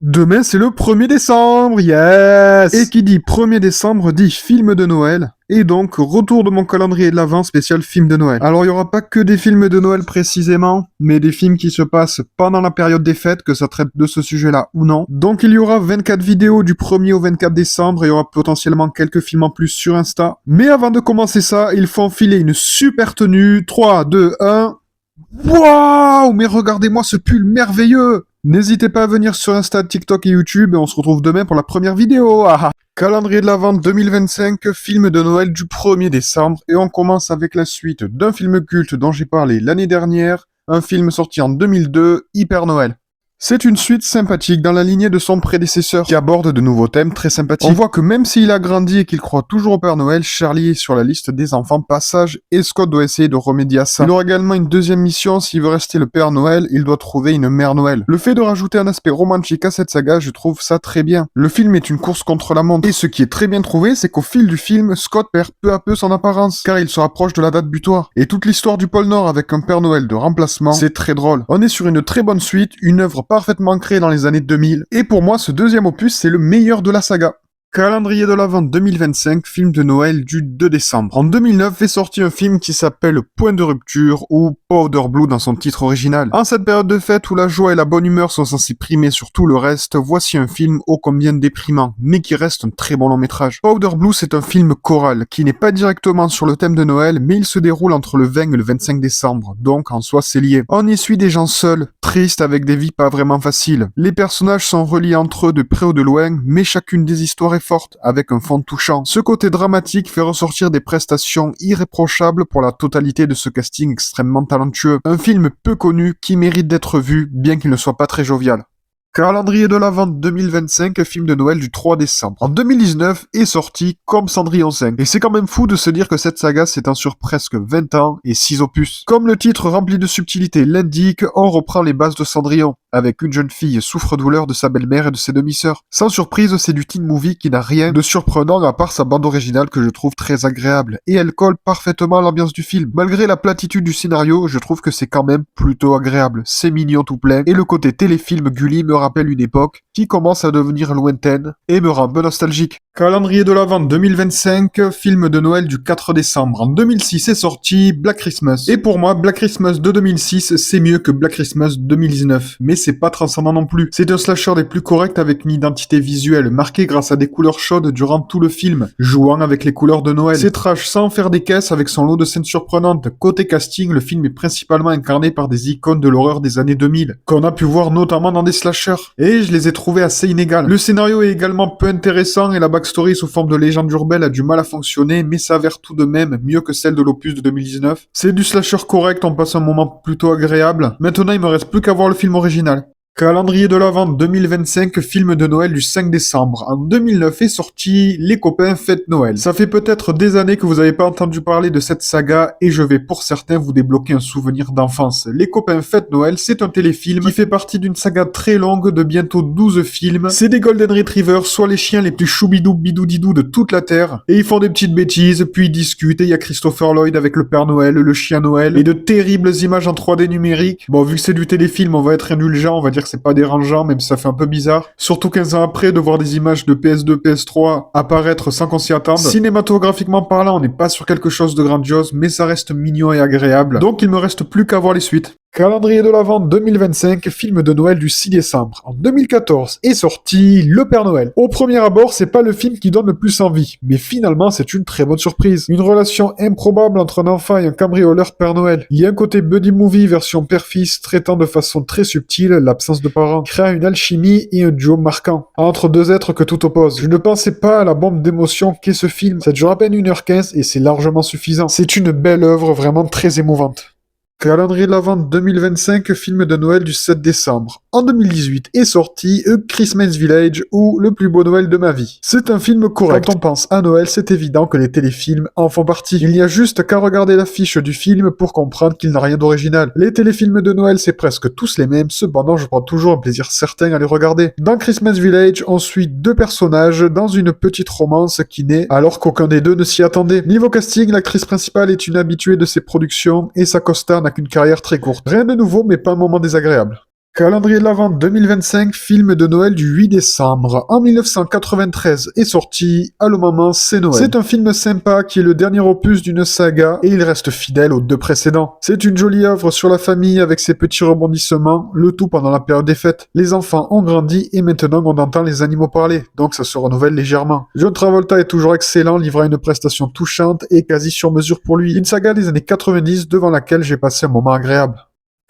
Demain, c'est le 1er décembre, yes! Et qui dit 1er décembre dit film de Noël, et donc retour de mon calendrier de l'Avent spécial film de Noël. Alors il y aura pas que des films de Noël précisément, mais des films qui se passent pendant la période des fêtes, que ça traite de ce sujet-là ou non. Donc il y aura 24 vidéos du 1er au 24 décembre, il y aura potentiellement quelques films en plus sur Insta. Mais avant de commencer ça, il faut enfiler une super tenue. 3, 2, 1... Waouh! Mais regardez-moi ce pull merveilleux! N'hésitez pas à venir sur Insta, TikTok et YouTube et on se retrouve demain pour la première vidéo. Ah ah. Calendrier de l'Avent 2025, film de Noël du 1er décembre et on commence avec la suite d'un film culte dont j'ai parlé l'année dernière, un film sorti en 2002, Hyper Noël. C'est une suite sympathique dans la lignée de son prédécesseur qui aborde de nouveaux thèmes très sympathiques. On voit que même s'il a grandi et qu'il croit toujours au Père Noël, Charlie est sur la liste des enfants passage et Scott doit essayer de remédier à ça. Il aura également une deuxième mission, s'il veut rester le Père Noël, il doit trouver une Mère Noël. Le fait de rajouter un aspect romantique à cette saga, je trouve ça très bien. Le film est une course contre la montre et ce qui est très bien trouvé, c'est qu'au fil du film, Scott perd peu à peu son apparence car il se rapproche de la date butoir. Et toute l'histoire du pôle Nord avec un Père Noël de remplacement, c'est très drôle. On est sur une très bonne suite, une œuvre parfaitement créée dans les années 2000, et pour moi ce deuxième opus c'est le meilleur de la saga. Calendrier de l'Avent 2025, film de Noël du 2 décembre. En 2009 est sorti un film qui s'appelle Point de rupture ou Powder Blue dans son titre original. En cette période de fête où la joie et la bonne humeur sont censées primer sur tout le reste, voici un film ô combien déprimant, mais qui reste un très bon long métrage. Powder Blue c'est un film choral, qui n'est pas directement sur le thème de Noël, mais il se déroule entre le 20 et le 25 décembre, donc en soi c'est lié. On y suit des gens seuls, tristes avec des vies pas vraiment faciles. Les personnages sont reliés entre eux de près ou de loin, mais chacune des histoires est forte, avec un fond touchant. Ce côté dramatique fait ressortir des prestations irréprochables pour la totalité de ce casting extrêmement talentueux. Un film peu connu qui mérite d'être vu, bien qu'il ne soit pas très jovial. Calendrier de l'Avent 2025, film de Noël du 3 décembre. En 2019 est sorti Comme Cendrillon 5. Et c'est quand même fou de se dire que cette saga s'étend sur presque 20 ans et 6 opus. Comme le titre rempli de subtilité l'indique, on reprend les bases de Cendrillon, avec une jeune fille souffre-douleur de sa belle-mère et de ses demi-sœurs. Sans surprise, c'est du teen movie qui n'a rien de surprenant à part sa bande originale que je trouve très agréable. Et elle colle parfaitement à l'ambiance du film. Malgré la platitude du scénario, je trouve que c'est quand même plutôt agréable. C'est mignon tout plein, et le côté téléfilm Gulli me rappelle une époque qui commence à devenir lointaine et me rend un peu nostalgique. Calendrier de l'Avent 2025, film de Noël du 4 décembre. En 2006 est sorti Black Christmas. Et pour moi, Black Christmas de 2006, c'est mieux que Black Christmas 2019. Mais c'est pas transcendant non plus. C'est un slasher des plus corrects avec une identité visuelle marquée grâce à des couleurs chaudes durant tout le film, jouant avec les couleurs de Noël. C'est trash sans faire des caisses avec son lot de scènes surprenantes. Côté casting, le film est principalement incarné par des icônes de l'horreur des années 2000, qu'on a pu voir notamment dans des slashers. Et je les ai trouvés assez inégales. Le scénario est également peu intéressant et la backstory sous forme de légende urbaine a du mal à fonctionner, mais s'avère tout de même mieux que celle de l'opus de 2019. C'est du slasher correct, on passe un moment plutôt agréable. Maintenant, il me reste plus qu'à voir le film original. Calendrier de l'Avent 2025, film de Noël du 5 décembre. En 2009 est sorti Les copains fête Noël. Ça fait peut-être des années que vous n'avez pas entendu parler de cette saga et je vais pour certains vous débloquer un souvenir d'enfance. Les copains fête Noël, c'est un téléfilm qui fait partie d'une saga très longue de bientôt 12 films. C'est des Golden Retrievers, soit les chiens les plus choubidou bidoudidou de toute la Terre. Et ils font des petites bêtises, puis ils discutent et il y a Christopher Lloyd avec le Père Noël, le chien Noël et de terribles images en 3D numérique. Bon, vu que c'est du téléfilm, on va être indulgent, on va dire que c'est pas dérangeant, même si ça fait un peu bizarre. Surtout 15 ans après, de voir des images de PS2, PS3 apparaître sans qu'on s'y attende. Cinématographiquement parlant, on n'est pas sur quelque chose de grandiose, mais ça reste mignon et agréable. Donc il me reste plus qu'à voir les suites. Calendrier de l'Avent 2025, film de Noël du 6 décembre. En 2014 est sorti Le Père Noël. Au premier abord, c'est pas le film qui donne le plus envie, mais finalement c'est une très bonne surprise. Une relation improbable entre un enfant et un cambrioleur Père Noël. Il y a un côté buddy movie version père-fils traitant de façon très subtile l'absence de parents, créant une alchimie et un duo marquant entre deux êtres que tout oppose. Je ne pensais pas à la bombe d'émotion qu'est ce film. Ça dure à peine 1h15 et c'est largement suffisant. C'est une belle œuvre vraiment très émouvante. Calendrier de l'Avent 2025, film de Noël du 7 décembre. En 2018 est sorti A Christmas Village ou Le plus beau Noël de ma vie. C'est un film correct. Quand on pense à Noël, c'est évident que les téléfilms en font partie. Il n'y a juste qu'à regarder l'affiche du film pour comprendre qu'il n'a rien d'original. Les téléfilms de Noël, c'est presque tous les mêmes, cependant je prends toujours un plaisir certain à les regarder. Dans Christmas Village, on suit deux personnages dans une petite romance qui naît alors qu'aucun des deux ne s'y attendait. Niveau casting, l'actrice principale est une habituée de ces productions et sa costard n'a qu'une carrière très courte. Rien de nouveau, mais pas un moment désagréable. Calendrier de l'Avent 2025, film de Noël du 8 décembre. En 1993 est sorti Allô maman, c'est Noël. C'est un film sympa qui est le dernier opus d'une saga et il reste fidèle aux deux précédents. C'est une jolie œuvre sur la famille avec ses petits rebondissements, le tout pendant la période des fêtes. Les enfants ont grandi et maintenant on entend les animaux parler, donc ça se renouvelle légèrement. John Travolta est toujours excellent, livrant une prestation touchante et quasi sur mesure pour lui. Une saga des années 90 devant laquelle j'ai passé un moment agréable.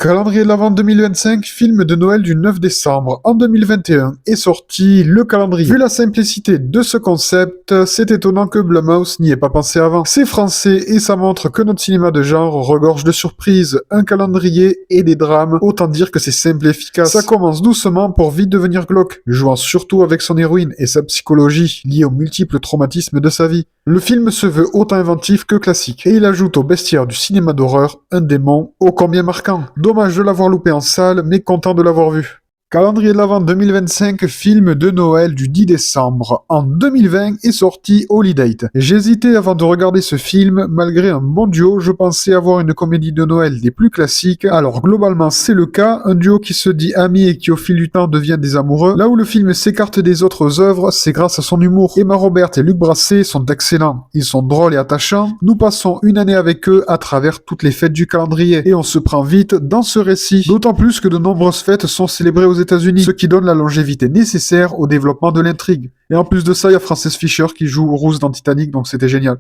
Calendrier de l'Avent 2025, film de Noël du 9 décembre. En 2021 est sorti le calendrier. Vu la simplicité de ce concept, c'est étonnant que Blumhouse n'y ait pas pensé avant. C'est français et ça montre que notre cinéma de genre regorge de surprises, un calendrier et des drames, autant dire que c'est simple et efficace. Ça commence doucement pour vite devenir glauque, jouant surtout avec son héroïne et sa psychologie, liée aux multiples traumatismes de sa vie. Le film se veut autant inventif que classique, et il ajoute au bestiaire du cinéma d'horreur un démon ô combien marquant. Dommage de l'avoir loupé en salle, mais content de l'avoir vu. Calendrier de l'Avent 2025, film de Noël du 10 décembre. En 2020 est sorti Holiday. J'hésitais avant de regarder ce film, malgré un bon duo, je pensais avoir une comédie de Noël des plus classiques. Alors globalement c'est le cas, un duo qui se dit ami et qui au fil du temps devient des amoureux. Là où le film s'écarte des autres œuvres, c'est grâce à son humour. Emma Robert et Luc Brasset sont excellents. Ils sont drôles et attachants. Nous passons une année avec eux à travers toutes les fêtes du calendrier et on se prend vite dans ce récit. D'autant plus que de nombreuses fêtes sont célébrées aux États-Unis, ce qui donne la longévité nécessaire au développement de l'intrigue. Et en plus de ça, il y a Frances Fisher qui joue Rose dans Titanic, donc c'était génial.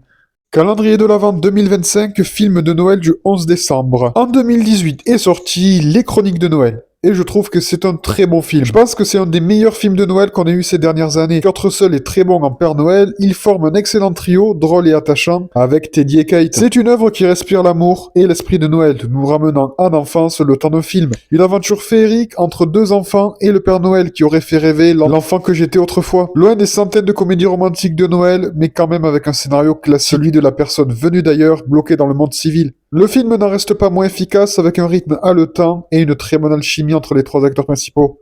Calendrier de l'Avent 2025, film de Noël du 11 décembre. En 2018 est sorti Les Chroniques de Noël. Et je trouve que c'est un très bon film. Je pense que c'est un des meilleurs films de Noël qu'on ait eu ces dernières années. Kurt Russell est très bon en Père Noël, il forme un excellent trio, drôle et attachant, avec Teddy et Kate. C'est une œuvre qui respire l'amour et l'esprit de Noël, nous ramenant en enfance le temps d'un film. Une aventure féerique entre deux enfants et le Père Noël qui aurait fait rêver l'enfant que j'étais autrefois. Loin des centaines de comédies romantiques de Noël, mais quand même avec un scénario classique, celui de la personne venue d'ailleurs, bloquée dans le monde civil. Le film n'en reste pas moins efficace avec un rythme haletant et une très bonne alchimie entre les trois acteurs principaux.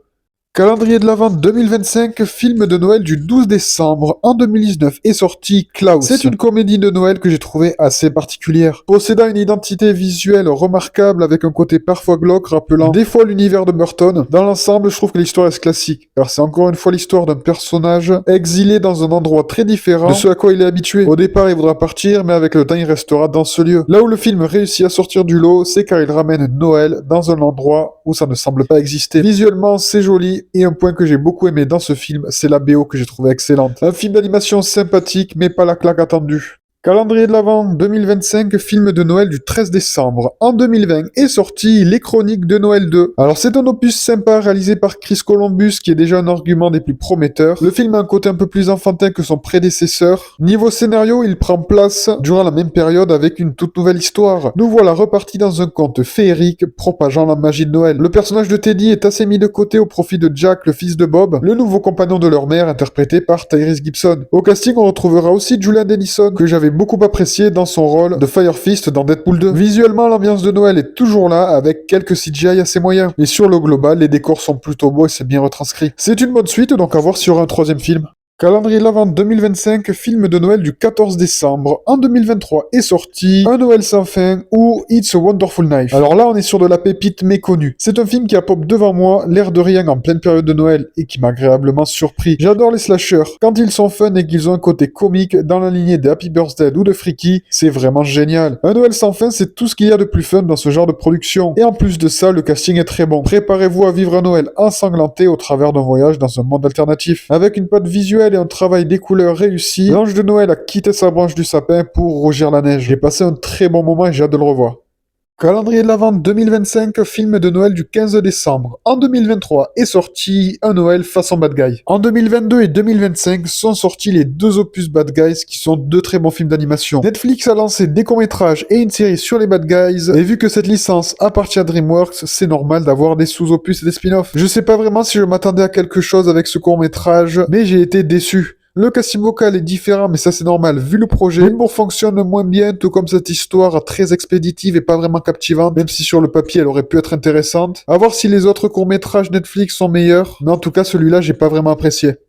Calendrier de l'Avent 2025, film de Noël du 12 décembre. En 2019 est sorti Klaus. C'est une comédie de Noël que j'ai trouvée assez particulière. Possédant une identité visuelle remarquable avec un côté parfois glauque rappelant des fois l'univers de Burton, dans l'ensemble je trouve que l'histoire est classique, car c'est encore une fois l'histoire d'un personnage exilé dans un endroit très différent de ce à quoi il est habitué. Au départ il voudra partir, mais avec le temps il restera dans ce lieu. Là où le film réussit à sortir du lot, c'est car il ramène Noël dans un endroit où ça ne semble pas exister. Visuellement c'est joli, et un point que j'ai beaucoup aimé dans ce film, c'est la BO que j'ai trouvé excellente. Un film d'animation sympathique, mais pas la claque attendue. Calendrier de l'Avent 2025, film de Noël du 13 décembre. En 2020 est sorti Les Chroniques de Noël 2. Alors c'est un opus sympa réalisé par Chris Columbus qui est déjà un argument des plus prometteurs. Le film a un côté un peu plus enfantin que son prédécesseur. Niveau scénario, il prend place durant la même période avec une toute nouvelle histoire. Nous voilà repartis dans un conte féerique propageant la magie de Noël. Le personnage de Teddy est assez mis de côté au profit de Jack, le fils de Bob, le nouveau compagnon de leur mère interprété par Tyrese Gibson. Au casting, on retrouvera aussi Julian Dennison que j'avais beaucoup apprécié dans son rôle de Fire Fist dans Deadpool 2. Visuellement, l'ambiance de Noël est toujours là, avec quelques CGI assez moyens. Mais sur le global, les décors sont plutôt beaux et c'est bien retranscrit. C'est une bonne suite, donc à voir s'il y aura un troisième film. Calendrier de l'Avent 2025, film de Noël du 14 décembre. En 2023 est sorti Un Noël sans fin ou It's a Wonderful Knife. Alors là, on est sur de la pépite méconnue. C'est un film qui a pop devant moi, l'air de rien en pleine période de Noël et qui m'a agréablement surpris. J'adore les slashers. Quand ils sont fun et qu'ils ont un côté comique dans la lignée des Happy Birthday ou de Freaky, c'est vraiment génial. Un Noël sans fin, c'est tout ce qu'il y a de plus fun dans ce genre de production. Et en plus de ça, le casting est très bon. Préparez-vous à vivre un Noël ensanglanté au travers d'un voyage dans un monde alternatif. Avec une patte visuelle et un travail des couleurs réussi, l'ange de Noël a quitté sa branche du sapin pour rougir la neige. J'ai passé un très bon moment et j'ai hâte de le revoir. Calendrier de l'Avent 2025, film de Noël du 15 décembre. En 2023 est sorti Un Noël façon Bad Guy. En 2022 et 2025 sont sortis les deux opus Bad Guys qui sont deux très bons films d'animation. Netflix a lancé des courts-métrages et une série sur les Bad Guys, et vu que cette licence appartient à DreamWorks, c'est normal d'avoir des sous-opus et des spin-offs. Je sais pas vraiment si je m'attendais à quelque chose avec ce court-métrage, mais j'ai été déçu. Le casting vocal est différent, mais ça c'est normal vu le projet. L'humour fonctionne moins bien, tout comme cette histoire très expéditive et pas vraiment captivante, même si sur le papier elle aurait pu être intéressante. À voir si les autres courts-métrages Netflix sont meilleurs, mais en tout cas celui-là j'ai pas vraiment apprécié.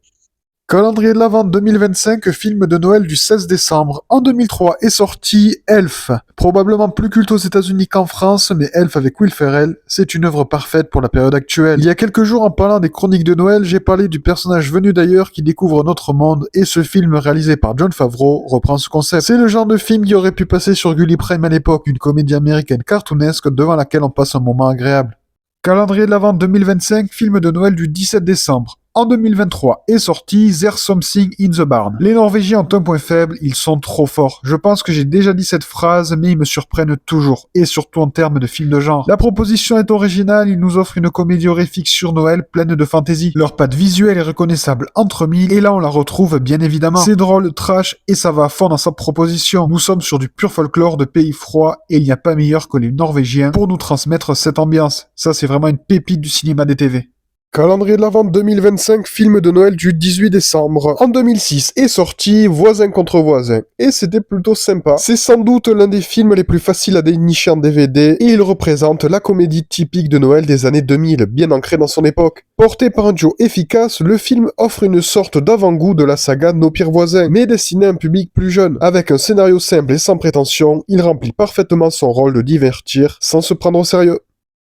Calendrier de l'Avent 2025, film de Noël du 16 décembre. En 2003 est sorti Elf. Probablement plus culte aux États-Unis qu'en France, mais Elf avec Will Ferrell, c'est une œuvre parfaite pour la période actuelle. Il y a quelques jours, en parlant des chroniques de Noël, j'ai parlé du personnage venu d'ailleurs qui découvre notre monde, et ce film réalisé par Jon Favreau reprend ce concept. C'est le genre de film qui aurait pu passer sur Gulli Prime à l'époque, une comédie américaine cartoonesque devant laquelle on passe un moment agréable. Calendrier de l'Avent 2025, film de Noël du 17 décembre. En 2023 est sorti There's Something in the Barn. Les Norvégiens ont un point faible, ils sont trop forts. Je pense que j'ai déjà dit cette phrase, mais ils me surprennent toujours, et surtout en termes de film de genre. La proposition est originale, ils nous offrent une comédie horrifique sur Noël pleine de fantaisie. Leur patte visuelle est reconnaissable entre mille, et là on la retrouve bien évidemment. C'est drôle, trash, et ça va à fond dans sa proposition. Nous sommes sur du pur folklore de pays froids, et il n'y a pas meilleur que les Norvégiens pour nous transmettre cette ambiance. Ça c'est vraiment une pépite du cinéma des TV. Calendrier de l'Avent 2025, film de Noël du 18 décembre. En 2006 est sorti Voisin contre voisin, et c'était plutôt sympa. C'est sans doute l'un des films les plus faciles à dénicher en DVD, et il représente la comédie typique de Noël des années 2000, bien ancrée dans son époque. Porté par un duo efficace, le film offre une sorte d'avant-goût de la saga Nos pires voisins, mais destiné à un public plus jeune. Avec un scénario simple et sans prétention, il remplit parfaitement son rôle de divertir, sans se prendre au sérieux.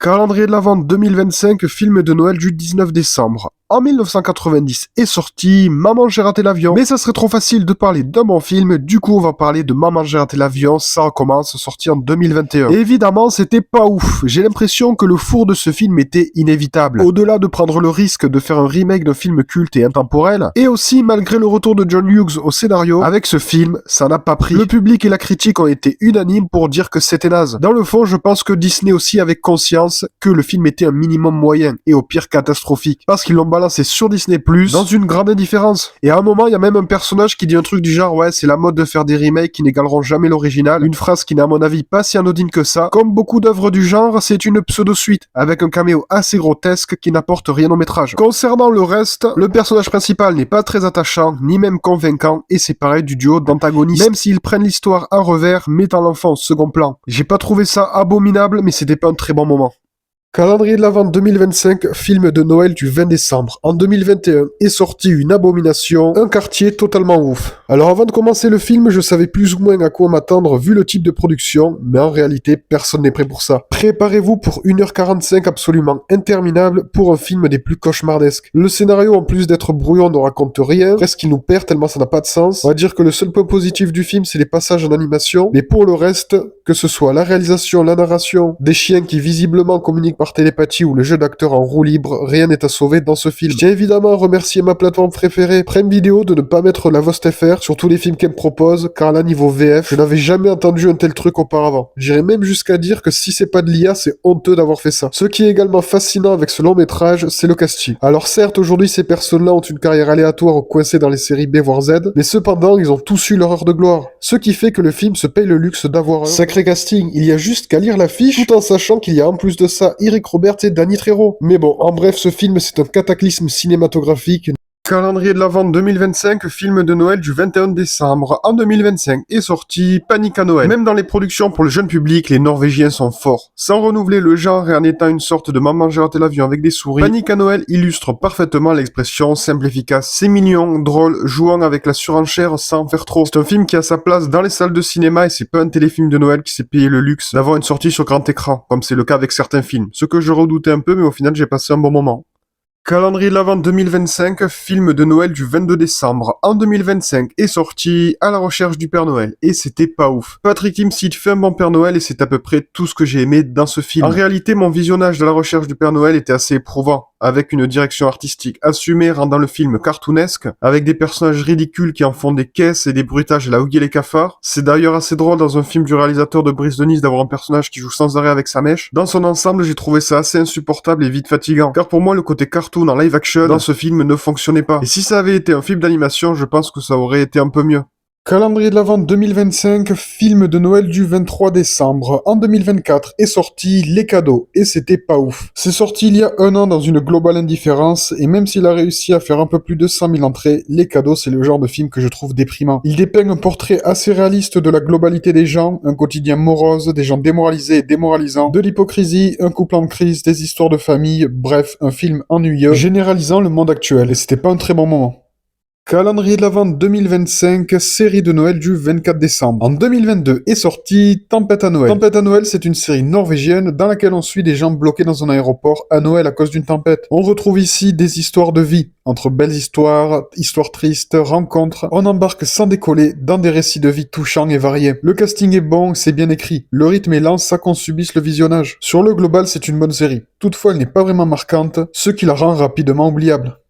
Calendrier de l'Avent 2025, film de Noël du 19 décembre. En 1990 est sorti Maman j'ai raté l'avion, mais ça serait trop facile de parler d'un bon film, du coup on va parler de Maman j'ai raté l'avion, ça recommence, sorti en 2021. Et évidemment c'était pas ouf, j'ai l'impression que le four de ce film était inévitable. Au-delà de prendre le risque de faire un remake d'un film culte et intemporel, et aussi malgré le retour de John Hughes au scénario, avec ce film, ça n'a pas pris. Le public et la critique ont été unanimes pour dire que c'était naze. Dans le fond, je pense que Disney aussi avait conscience que le film était un minimum moyen, et au pire catastrophique, parce qu'ils l'ont balancé sur Disney+, dans une grande indifférence. Et à un moment, il y a même un personnage qui dit un truc du genre « Ouais, c'est la mode de faire des remakes qui n'égaleront jamais l'original », une phrase qui n'est à mon avis pas si anodine que ça. Comme beaucoup d'œuvres du genre, c'est une pseudo-suite, avec un caméo assez grotesque qui n'apporte rien au métrage. Concernant le reste, le personnage principal n'est pas très attachant, ni même convaincant, et c'est pareil du duo d'antagonistes, même s'ils prennent l'histoire à revers, mettant l'enfant au second plan. J'ai pas trouvé ça abominable, mais c'était pas un très bon moment. Calendrier de l'Avent 2025, film de Noël du 20 décembre. En 2021 est sorti Une abomination, un quartier totalement ouf. Alors avant de commencer le film, je savais plus ou moins à quoi m'attendre vu le type de production, mais en réalité, personne n'est prêt pour ça. Préparez-vous pour 1h45 absolument interminable pour un film des plus cauchemardesques. Le scénario, en plus d'être brouillon, ne raconte rien, presque il nous perd tellement ça n'a pas de sens. On va dire que le seul point positif du film, c'est les passages en animation, mais pour le reste, que ce soit la réalisation, la narration, des chiens qui visiblement communiquent par télépathie ou le jeu d'acteur en roue libre, rien n'est à sauver dans ce film. Je tiens évidemment à remercier ma plateforme préférée, Prime Video, de ne pas mettre la Vost FR sur tous les films qu'elle me propose, car là, niveau VF, je n'avais jamais entendu un tel truc auparavant. J'irais même jusqu'à dire que si c'est pas de l'IA, c'est honteux d'avoir fait ça. Ce qui est également fascinant avec ce long métrage, c'est le casting. Alors certes, aujourd'hui, ces personnes-là ont une carrière aléatoire ou coincée dans les séries B voire Z, mais cependant, ils ont tous eu leur heure de gloire. Ce qui fait que le film se paye le luxe d'avoir un sacré casting. Il y a juste qu'à lire l'affiche, tout en sachant qu'il y a en plus de ça Eric Roberts et Danny Trejo. Mais bon, en bref, ce film, c'est un cataclysme cinématographique. Calendrier de l'Avent 2025, film de Noël du 21 décembre. En 2025 est sorti Panique à Noël. Même dans les productions pour le jeune public, les Norvégiens sont forts. Sans renouveler le genre et en étant une sorte de Maman j'ai raté l'avion avec des souris, Panique à Noël illustre parfaitement l'expression simple efficace. C'est mignon, drôle, jouant avec la surenchère sans faire trop. C'est un film qui a sa place dans les salles de cinéma et c'est pas un téléfilm de Noël qui s'est payé le luxe d'avoir une sortie sur grand écran, comme c'est le cas avec certains films. Ce que je redoutais un peu, mais au final j'ai passé un bon moment. Calendrier de l'Avent 2025, film de Noël du 22 décembre. En 2025 est sorti À la recherche du Père Noël, et c'était pas ouf. Patrick Timsit fait un bon Père Noël et c'est à peu près tout ce que j'ai aimé dans ce film. En réalité, mon visionnage de La recherche du Père Noël était assez éprouvant, avec une direction artistique assumée rendant le film cartoonesque, avec des personnages ridicules qui en font des caisses et des bruitages à la Huggy et les cafards. C'est d'ailleurs assez drôle dans un film du réalisateur de Brice de Nice d'avoir un personnage qui joue sans arrêt avec sa mèche. Dans son ensemble, j'ai trouvé ça assez insupportable et vite fatigant, car pour moi le côté cartoon en live action dans ce film ne fonctionnait pas. Et si ça avait été un film d'animation, je pense que ça aurait été un peu mieux. Calendrier de l'Avent 2025, film de Noël du 23 décembre. En 2024 est sorti Les Cadeaux, et c'était pas ouf. C'est sorti il y a un an dans une globale indifférence, et même s'il a réussi à faire un peu plus de 100 000 entrées, Les Cadeaux c'est le genre de film que je trouve déprimant. Il dépeint un portrait assez réaliste de la globalité des gens, un quotidien morose, des gens démoralisés et démoralisants, de l'hypocrisie, un couple en crise, des histoires de famille, bref, un film ennuyeux, généralisant le monde actuel, et c'était pas un très bon moment. Calendrier de l'Avent 2025, série de Noël du 24 décembre. En 2022 est sortie Tempête à Noël. Tempête à Noël, c'est une série norvégienne dans laquelle on suit des gens bloqués dans un aéroport à Noël à cause d'une tempête. On retrouve ici des histoires de vie. Entre belles histoires, histoires tristes, rencontres, on embarque sans décoller dans des récits de vie touchants et variés. Le casting est bon, c'est bien écrit. Le rythme est lent, ça qu'on subisse le visionnage. Sur le global, c'est une bonne série. Toutefois, elle n'est pas vraiment marquante, ce qui la rend rapidement oubliable.